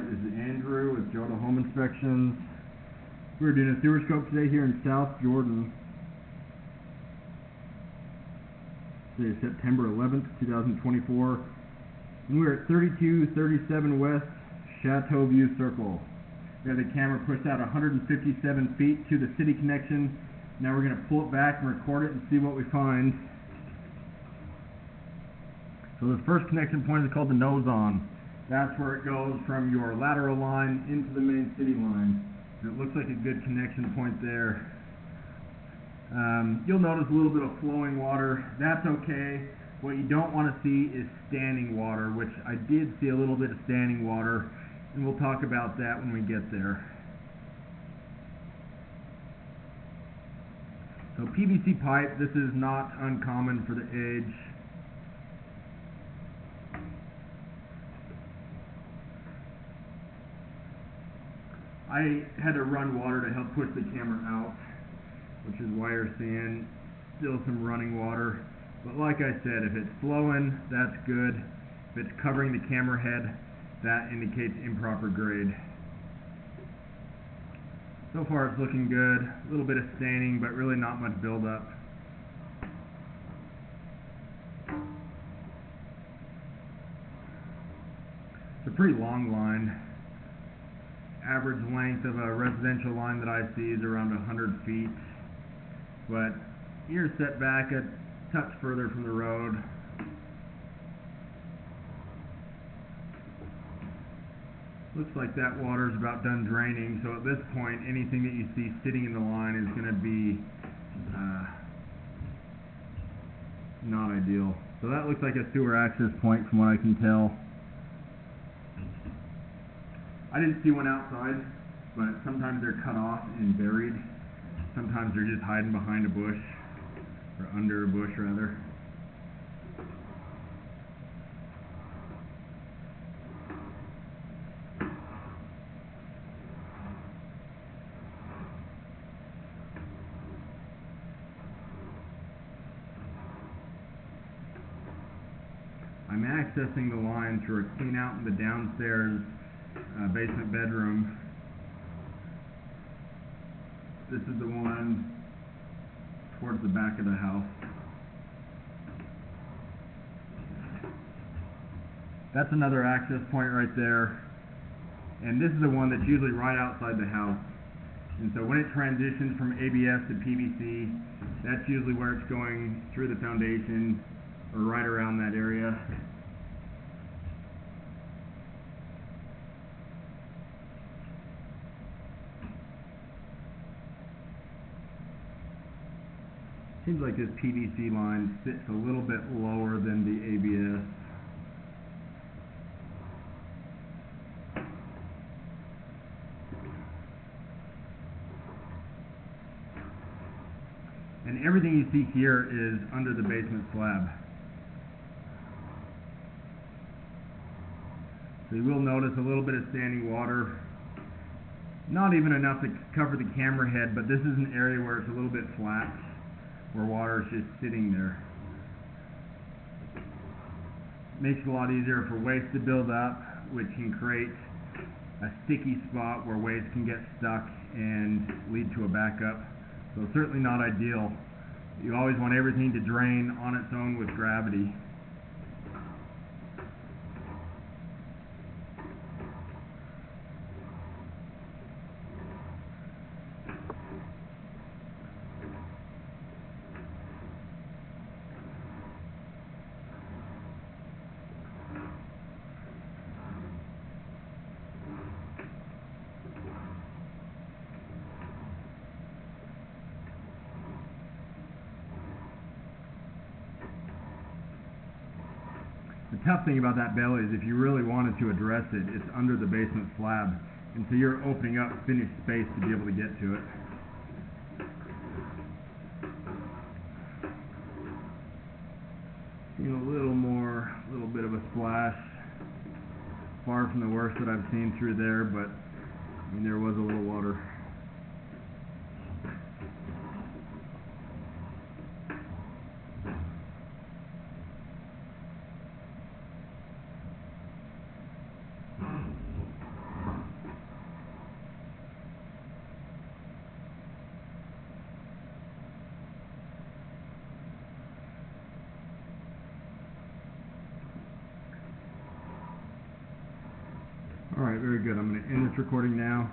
This is Andrew with Jordan Home Inspections. We're doing a sewer scope today here in South Jordan. Today is September 11th, 2024. And we're at 3237 West Chateau View Cir. We have the camera pushed out 157 feet to the city connection. Now we're going to pull it back and record it and see what we find. So the first connection point is called the nose on. That's where it goes from your lateral line into the main city line. And it looks like a good connection point there. You'll notice a little bit of flowing water. That's okay. What you don't want to see is standing water, which I did see a little bit of standing water, and we'll talk about that when we get there. So PVC pipe, this is not uncommon for the age. I had to run water to help push the camera out, which is why you're seeing still some running water. But like I said, if it's flowing, that's good. If it's covering the camera head, that indicates improper grade. So far it's looking good. A little bit of staining, but really not much buildup. It's a pretty long line. Average length of a residential line that I see is around 100 feet. But you're set back a touch further from the road. Looks like that water is about done draining, so at this point anything that you see sitting in the line is going to be not ideal. So that looks like a sewer access point from what I can tell. I didn't see one outside, but sometimes they're cut off and buried. Sometimes they're just hiding behind a bush, or under a bush rather. I'm accessing the line through a clean out in the downstairs basement bedroom. This is the one towards the back of the house. That's another access point right there. And this is the one that's usually right outside the house. And so when it transitions from ABS to PVC, that's usually where it's going through the foundation or right around that area. Seems like this PVC line sits a little bit lower than the ABS. And everything you see here is under the basement slab. So you will notice a little bit of standing water. Not even enough to cover the camera head, but this is an area where it's a little bit flat, where water is just sitting there. Makes it a lot easier for waste to build up, which can create a sticky spot where waste can get stuck and lead to a backup. So certainly not ideal. You always want everything to drain on its own with gravity. The tough thing about that belly is if you really wanted to address it, it's under the basement slab. And so you're opening up finished space to be able to get to it. Seeing a little bit of a splash. Far from the worst that I've seen through there, but I mean, there was a little water. Alright, very good. I'm going to end this recording now.